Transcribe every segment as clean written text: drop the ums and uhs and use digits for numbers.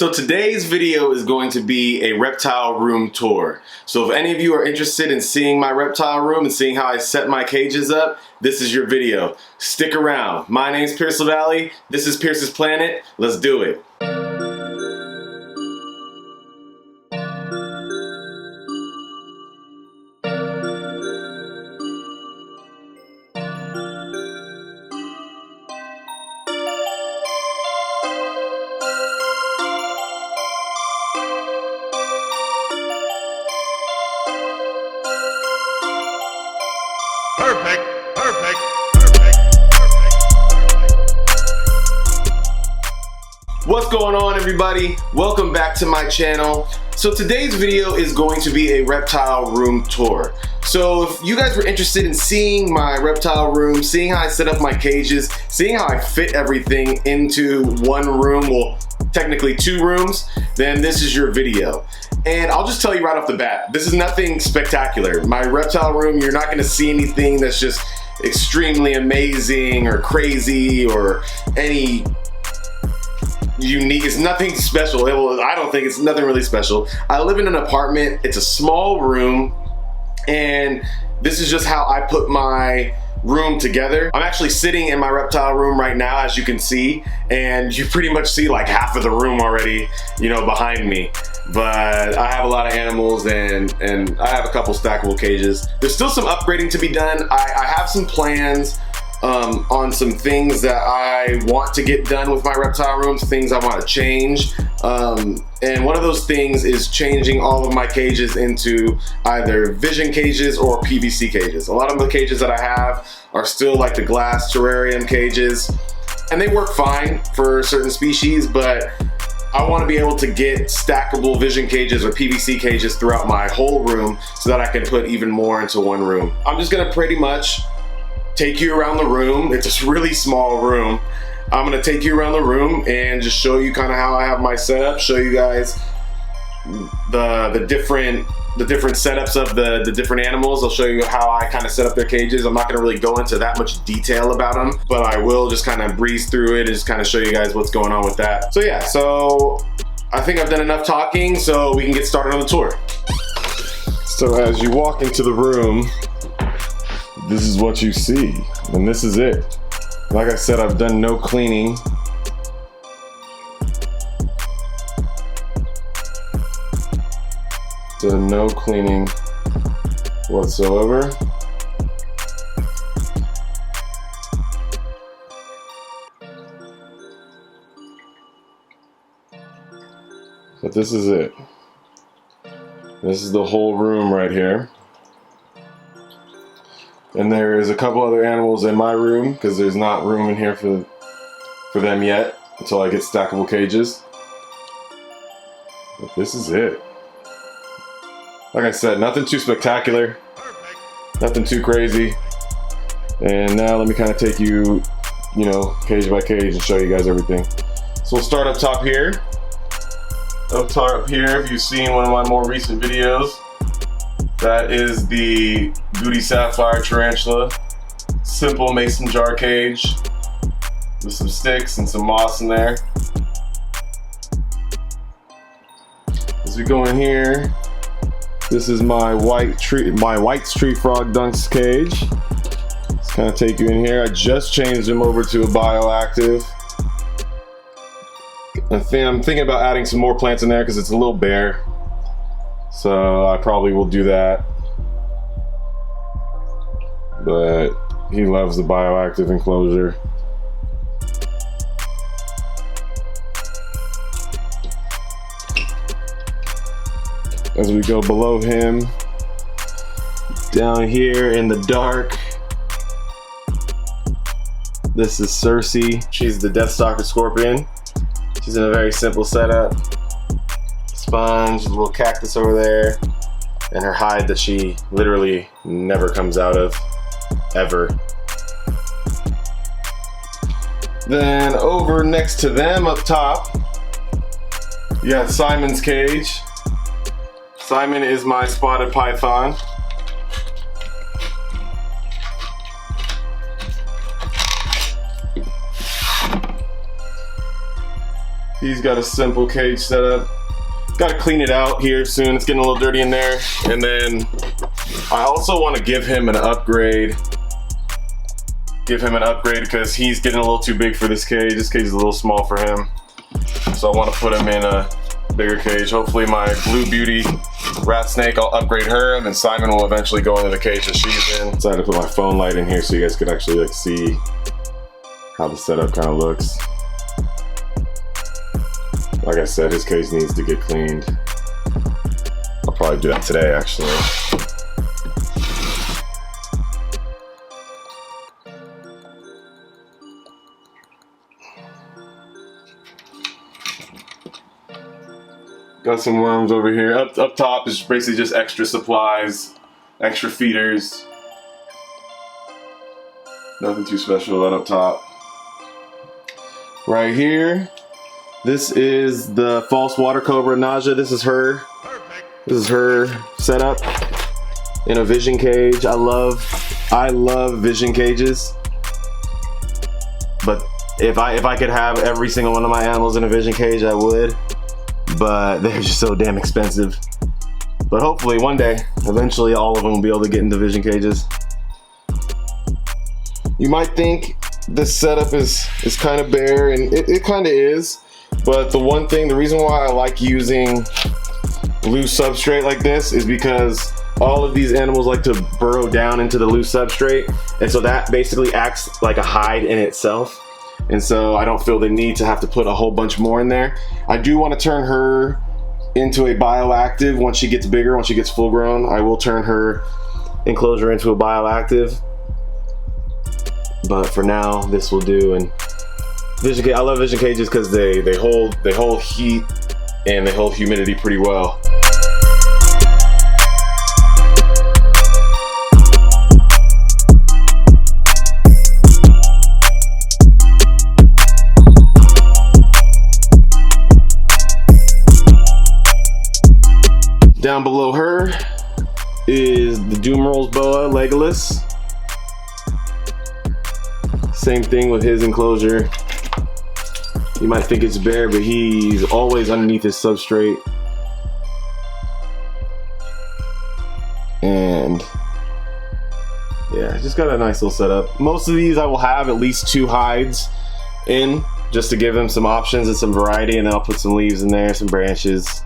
So today's video is going to be a reptile room tour. So if any of you are interested in seeing my reptile room and seeing how I set my cages up, this is your video. Stick around. My name's Pierce LaValle. This is Pierce's Planet. Let's do it. What's going on, everybody? Welcome back to my channel. So today's video is going to be a reptile room tour. So if you guys were interested in seeing my reptile room, seeing how I set up my cages, seeing how I fit everything into one room, well, technically two rooms, then this is your video. And I'll just tell you right off the bat, this is nothing spectacular. My reptile room, you're not gonna see anything that's just extremely amazing or crazy or any unique. It's nothing special. I don't think it's nothing really special. I live in an apartment. It's a small room, and this is just how I put my room together. I'm actually sitting in my reptile room right now, as you can see, and you pretty much see like half of the room already, you know, behind me. But I have a lot of animals and I have a couple stackable cages. There's still some upgrading to be done. I have some plans on some things that I want to get done with my reptile rooms, things I want to change. And one of those things is changing all of my cages into either vision cages or PVC cages. A lot of the cages that I have are still like the glass terrarium cages, and they work fine for certain species, but I want to be able to get stackable vision cages or PVC cages throughout my whole room so that I can put even more into one room. I'm just gonna pretty much take you around the room. It's a really small room. I'm gonna take you around the room and just show you kind of how I have my setup, show you guys the different setups of the different animals. I'll show you how I kind of set up their cages. I'm not gonna really go into that much detail about them, but I will just kind of breeze through it and just kind of show you guys what's going on with that. So yeah, so I think I've done enough talking, so we can get started on the tour. So as you walk into the room, this is what you see, and this is it. Like I said, I've done no cleaning. Done no cleaning whatsoever. But this is it. This is the whole room right here. And there is a couple other animals in my room because there's not room in here for them yet until I get stackable cages. But this is it. Like I said, nothing too spectacular, nothing too crazy. And now let me kind of take you, cage by cage and show you guys everything. So we'll start up top here. Up top here, if you've seen one of my more recent videos, that is the Booty Sapphire Tarantula. Simple mason jar cage with some sticks and some moss in there. As we go in here, this is my white tree frog dunks cage. Let's kind of take you in here. I just changed him over to a bioactive. I'm thinking about adding some more plants in there because it's a little bare. So I probably will do that. But he loves the bioactive enclosure. As we go below him, down here in the dark, this is Cersei. She's the Deathstalker Scorpion. She's in a very simple setup. Sponge, a little cactus over there, and her hide that she literally never comes out of, ever. Then over next to them up top, you got Simon's cage. Simon is my spotted python. He's got a simple cage setup. Got to clean it out here soon. It's getting a little dirty in there. And then I also want to give him an upgrade. Because he's getting a little too big for this cage. This cage is a little small for him. So I want to put him in a bigger cage. Hopefully my Blue Beauty rat snake, I'll upgrade her, and then Simon will eventually go into the cage that she's in. Decided to put my phone light in here so you guys could actually like see how the setup kind of looks. Like I said, his cage needs to get cleaned. I'll probably do that today, actually. Got some worms over here. Up top is basically just extra supplies, extra feeders. Nothing too special about up top. Right here, this is the false water cobra Naja. This is her. This is her setup in a vision cage. I love vision cages. But if I could have every single one of my animals in a vision cage, I would. But they're just so damn expensive. But hopefully one day, eventually all of them will be able to get into vision cages. You might think this setup is kind of bare, and it kind of is. But the reason why I like using loose substrate like this is because all of these animals like to burrow down into the loose substrate. And so that basically acts like a hide in itself. And so I don't feel the need to have to put a whole bunch more in there. I do want to turn her into a bioactive once she gets bigger, once she gets full grown. I will turn her enclosure into a bioactive. But for now, this will do. And I love vision cages because they hold heat and they hold humidity pretty well. Down below her is the Dumeral's boa, Legolas. Same thing with his enclosure. You might think it's bare, but he's always underneath his substrate. And yeah, just got a nice little setup. Most of these I will have at least 2 hides in, just to give them some options and some variety, and then I'll put some leaves in there, some branches.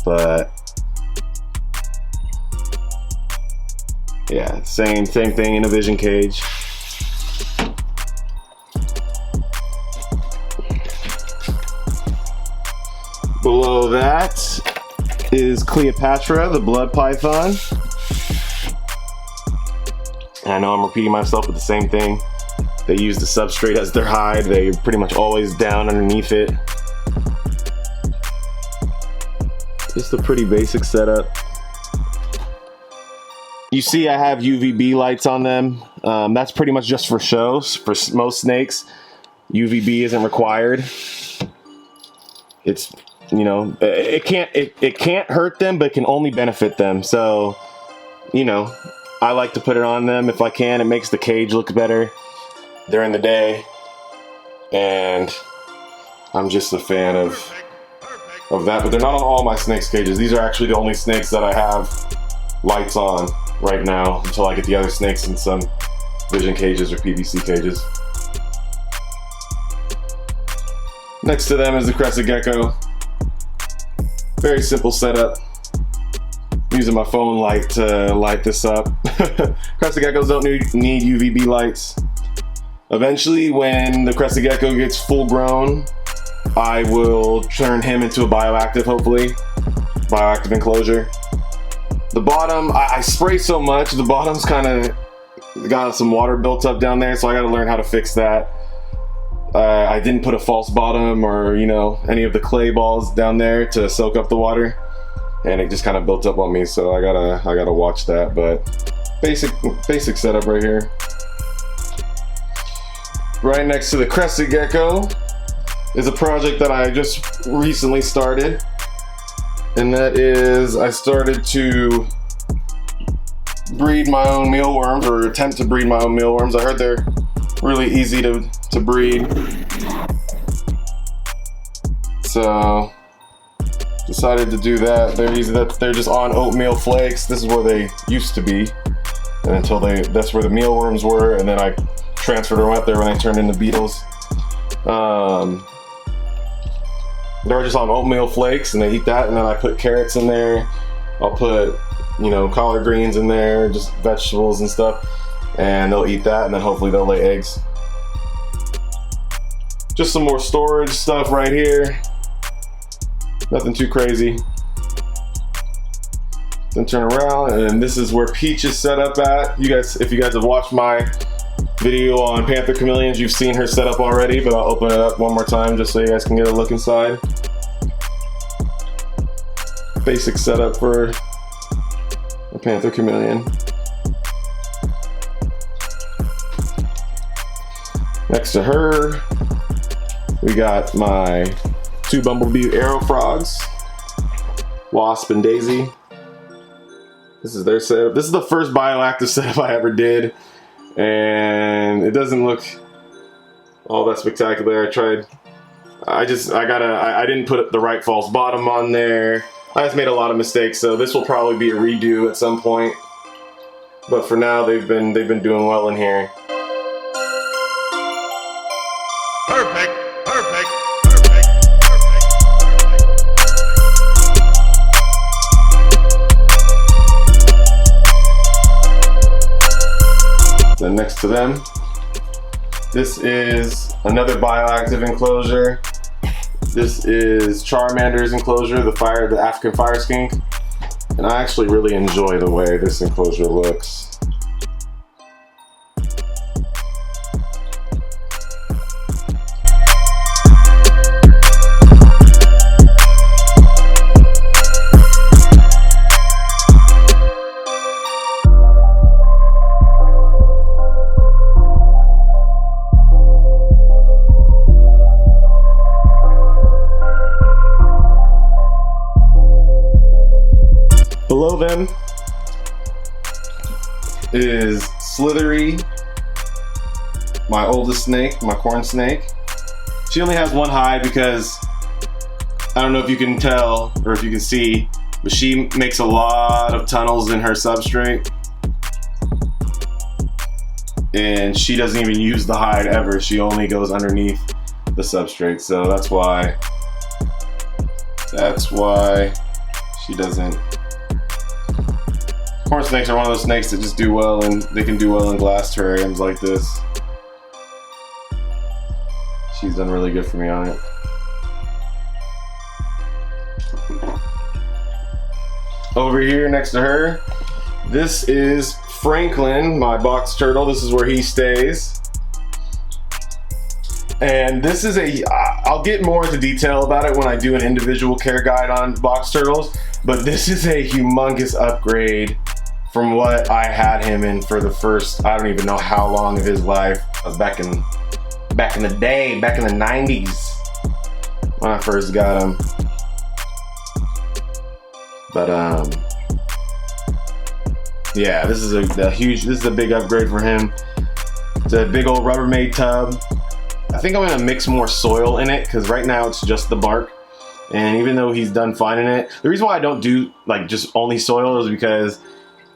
But yeah, same thing in a vision cage. Below that is Cleopatra, the blood python. And I know I'm repeating myself, but the same thing. They use the substrate as their hide. They're pretty much always down underneath it. Just a pretty basic setup. You see I have UVB lights on them. That's pretty much just for show. For most snakes, UVB isn't required. It's, you know, it can't hurt them, but it can only benefit them. So, you know, I like to put it on them if I can. It makes the cage look better during the day. And I'm just a fan of that, but they're not on all my snakes cages. These are actually the only snakes that I have lights on right now until I get the other snakes in some vision cages or PVC cages. Next to them is the crested gecko. Very simple setup. Using my phone light to light this up. Crested geckos don't need UVB lights. Eventually, when the crested gecko gets full grown, I will turn him into a bioactive, hopefully. Bioactive enclosure. The bottom, I spray so much, the bottom's kind of got some water built up down there, so I gotta learn how to fix that. I didn't put a false bottom or, you know, any of the clay balls down there to soak up the water. And it just kind of built up on me, so I gotta watch that, but basic setup right here. Right next to the crested gecko is a project that I just recently started, and that is I started to breed my own mealworms, or attempt to breed my own mealworms. I heard they're really easy to breed. So decided to do that. They're just on oatmeal flakes. This is where they used to be, and until that's where the mealworms were, and then I transferred them out there when I turned into beetles. They're just on oatmeal flakes, and they eat that, and then I put carrots in there. I'll put, you know, collard greens in there, just vegetables and stuff, and they'll eat that, and then hopefully they'll lay eggs. Just some more storage stuff right here. Nothing too crazy. Then turn around, and this is where Peach is set up at. You guys, if you guys have watched my video on Panther Chameleons, you've seen her set up already, but I'll open it up one more time just so you guys can get a look inside. Basic setup for a Panther Chameleon. Next to her, we got my 2 bumblebee arrow frogs, Wasp and Daisy. This is their setup. This is the first bioactive setup I ever did, and it doesn't look all that spectacular. I didn't put the right false bottom on there. I just made a lot of mistakes, so this will probably be a redo at some point. But for now, they've been doing well in here. Perfect. Then next to them, this is another bioactive enclosure. This is Charmander's enclosure, the African fire skink, and I actually really enjoy the way this enclosure looks. Below them is Slithery, my oldest snake, my corn snake. She only has one hide because, I don't know if you can tell or if you can see, but she makes a lot of tunnels in her substrate. And she doesn't even use the hide ever. She only goes underneath the substrate. So that's why she doesn't. Corn snakes are one of those snakes that just do well, and they can do well in glass terrariums like this. She's done really good for me on it. Over here next to her, this is Franklin, my box turtle. This is where he stays. And this is I'll get more into detail about it when I do an individual care guide on box turtles, but this is a humongous upgrade from what I had him in for the first, I don't even know how long of his life. I was back in the day, back in the 90s when I first got him. But yeah, this is a big upgrade for him. It's a big old Rubbermaid tub. I think I'm gonna mix more soil in it because right now it's just the bark. And even though he's done fine in it, the reason why I don't do like just only soil is because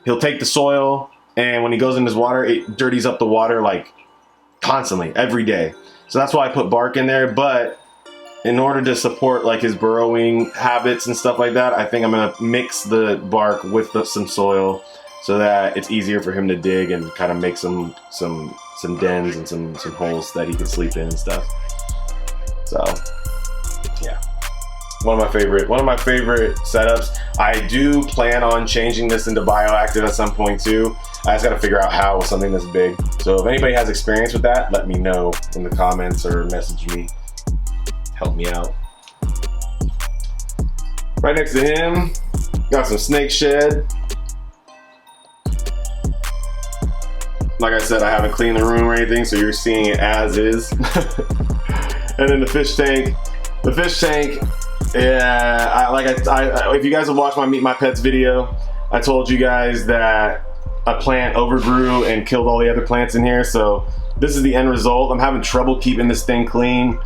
he'll take the soil, and when he goes in his water, it dirties up the water like constantly, every day. So that's why I put bark in there. But in order to support like his burrowing habits and stuff like that, I think I'm gonna mix the bark with some soil so that it's easier for him to dig and kind of make some dens and some holes that he can sleep in and stuff. So yeah. One of my favorite setups. I do plan on changing this into bioactive at some point too. I just gotta figure out how with something this big. So if anybody has experience with that, let me know in the comments or message me. Help me out. Right next to him, got some snake shed. Like I said, I haven't cleaned the room or anything, so you're seeing it as is. And then the fish tank. The fish tank, yeah, if you guys have watched my Meet My Pets video, I told you guys that a plant overgrew and killed all the other plants in here. So this is the end result. I'm having trouble keeping this thing clean.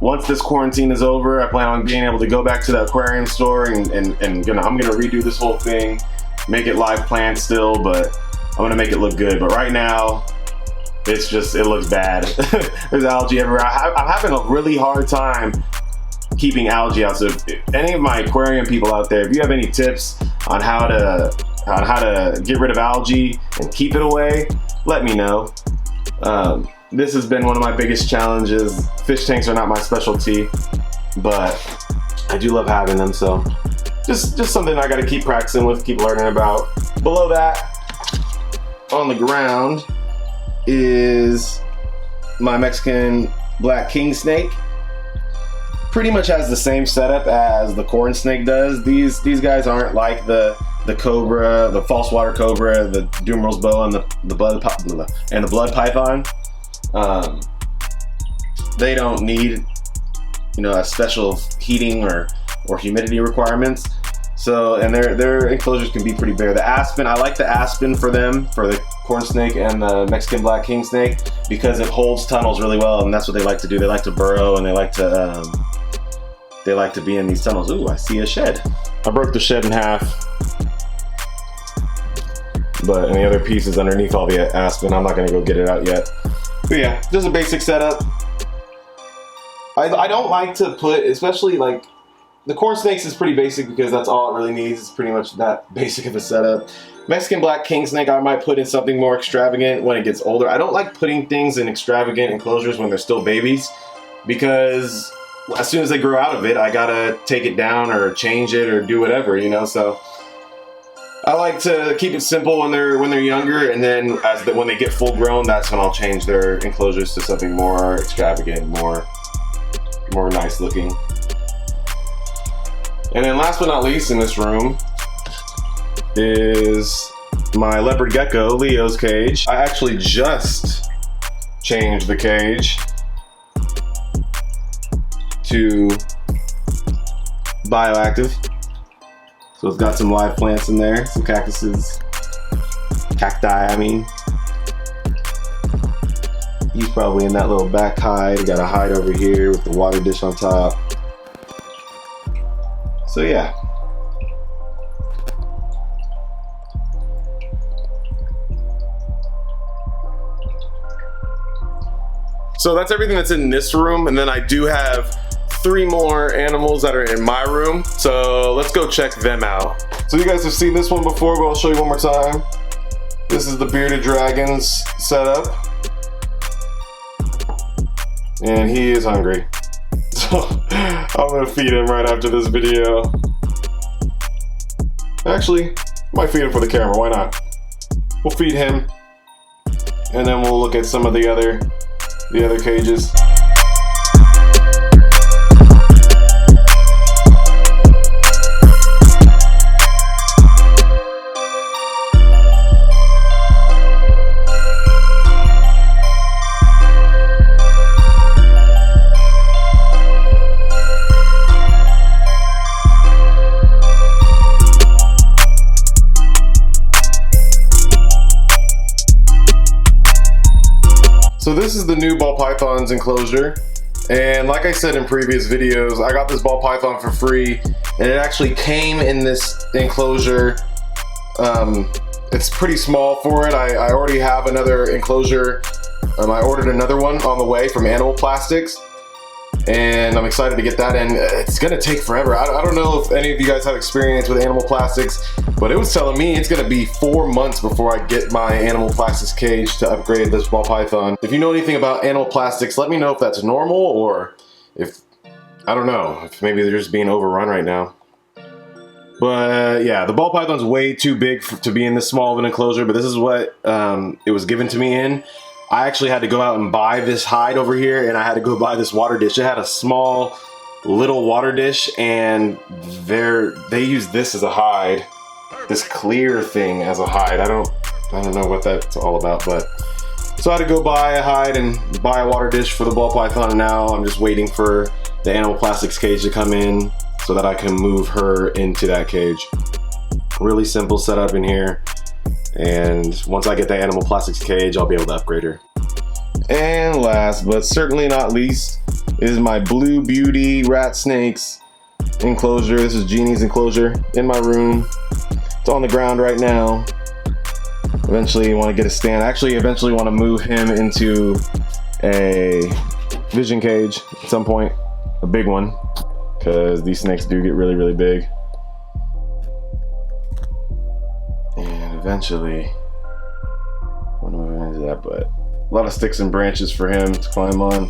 once this quarantine is over, I plan on being able to go back to the aquarium store and I'm gonna redo this whole thing, make it live plants still, but I'm gonna make it look good. But right now, it looks bad. There's algae everywhere. I'm having a really hard time keeping algae out. So if any of my aquarium people out there, if you have any tips on how to get rid of algae and keep it away, let me know. This has been one of my biggest challenges. Fish tanks are not my specialty, but I do love having them. So just something I got to keep practicing with, keep learning about. Below that, on the ground, is my Mexican black king snake. Pretty much has the same setup as the corn snake does. These guys aren't like the cobra, the false water cobra, the Dumeral's boa, and the blood python. They don't need, a special heating or humidity requirements. So, and their enclosures can be pretty bare. The aspen, I like the aspen for them, for the corn snake and the Mexican black king snake, because it holds tunnels really well, and that's what they like to do. They like to burrow, and they like to be in these tunnels. Ooh, I see a shed. I broke the shed in half, but the other piece is underneath all the aspen. I'm not gonna go get it out yet. But yeah, just a basic setup. I don't like to put, especially like, the corn snakes is pretty basic because that's all it really needs. It's pretty much that basic of a setup. Mexican black king snake, I might put in something more extravagant when it gets older. I don't like putting things in extravagant enclosures when they're still babies, because as soon as they grow out of it, I gotta take it down or change it or do whatever, so I like to keep it simple when they're younger, and then when they get full grown, that's when I'll change their enclosures to something more extravagant, more nice looking. And then last but not least in this room is my leopard gecko, Leo's cage. I actually just changed the cage to bioactive. So it's got some live plants in there, some cactuses, cacti, I mean. He's probably in that little back hide. Got a hide over here with the water dish on top. So yeah. So that's everything that's in this room, and then I do have 3 more animals that are in my room. So let's go check them out. So you guys have seen this one before, but I'll show you one more time. This is the bearded dragons setup. And he is hungry. So I'm gonna feed him right after this video. Actually, might feed him for the camera, why not? We'll feed him, and then we'll look at some of the other cages. So this is the new ball python's enclosure, and like I said in previous videos, I got this ball python for free, and it actually came in this enclosure. It's pretty small for it. I already have another enclosure. I ordered another one on the way from Animal Plastics, and I'm excited to get that in. It's gonna take forever. I don't know if any of you guys have experience with Animal Plastics, but it was telling me it's gonna be 4 months before I get my Animal Plastics cage to upgrade this ball python. If you know anything about Animal Plastics, let me know if that's normal, or if, I don't know, if maybe they're just being overrun right now. But yeah, the ball python's way too big to be in this small of an enclosure, but this is what it was given to me in. I actually had to go out and buy this hide over here, and I had to go buy this water dish. It had a small little water dish, and they use this as a hide, this clear thing as a hide. I don't know what that's all about, but so I had to go buy a hide and buy a water dish for the ball python, and now I'm just waiting for the Animal Plastics cage to come in so that I can move her into that cage. Really simple setup in here. And once I get the Animal Plastics cage, I'll be able to upgrade her. And last but certainly not least is my Blue Beauty rat snakes enclosure. This is Jeannie's enclosure in my room. It's on the ground right now. Eventually you want to get a stand. Actually, eventually want to move him into a vision cage at some point, a big one, because these snakes do get really, really big. And eventually, I don't know what into that, but a lot of sticks and branches for him to climb on.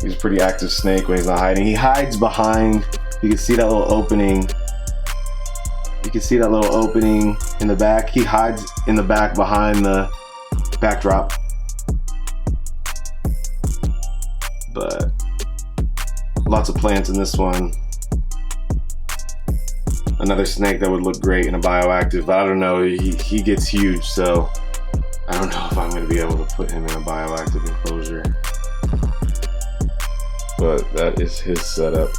He's a pretty active snake when he's not hiding. He hides behind, you can see that little opening. You can see that little opening in the back. He hides in the back behind the backdrop. But lots of plants in this one. Another snake that would look great in a bioactive, but I don't know, he gets huge, so I don't know if I'm gonna be able to put him in a bioactive enclosure. But that is his setup.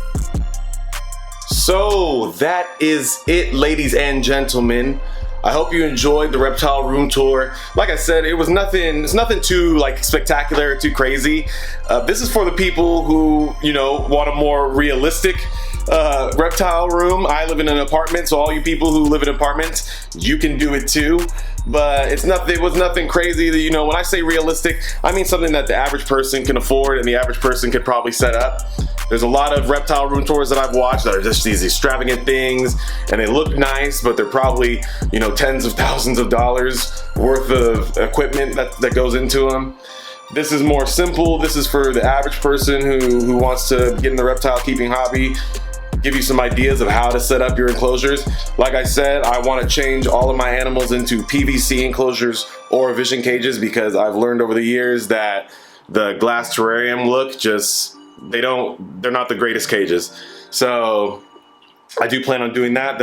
So that is it, ladies and gentlemen. I hope you enjoyed the reptile room tour. Like I said, it's nothing too like spectacular, too crazy. This is for the people who, you know, want a more realistic reptile room. I live in an apartment, so all you people who live in apartments, you can do it too. But it was nothing crazy. That, you know, when I say realistic, I mean something that the average person can afford and the average person could probably set up. There's a lot of reptile room tours that I've watched that are just these extravagant things, and they look nice, but they're probably, you know, tens of thousands of dollars worth of equipment that goes into them. This is more simple. This is for the average person who wants to get in the reptile keeping hobby. Give you some ideas of how to set up your enclosures. Like I said, I want to change all of my animals into PVC enclosures or vision cages, because I've learned over the years that the glass terrarium look they're not the greatest cages. So I do plan on doing that.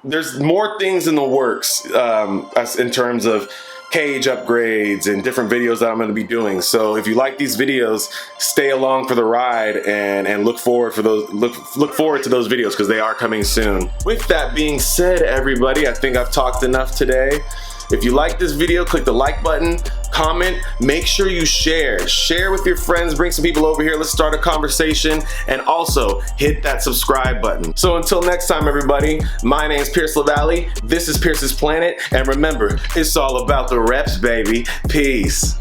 There's more things in the works in terms of cage upgrades and different videos that I'm going to be doing. So if you like these videos, stay along for the ride and look forward to those videos, because they are coming soon. With that being said, everybody, I think I've talked enough today. If you like this video, click the like button, comment, make sure you share with your friends, bring some people over here, let's start a conversation, and also hit that subscribe button. So until next time, everybody, my name's Pierce LaValle, this is Pierce's Planet, and remember, it's all about the reps, baby. Peace.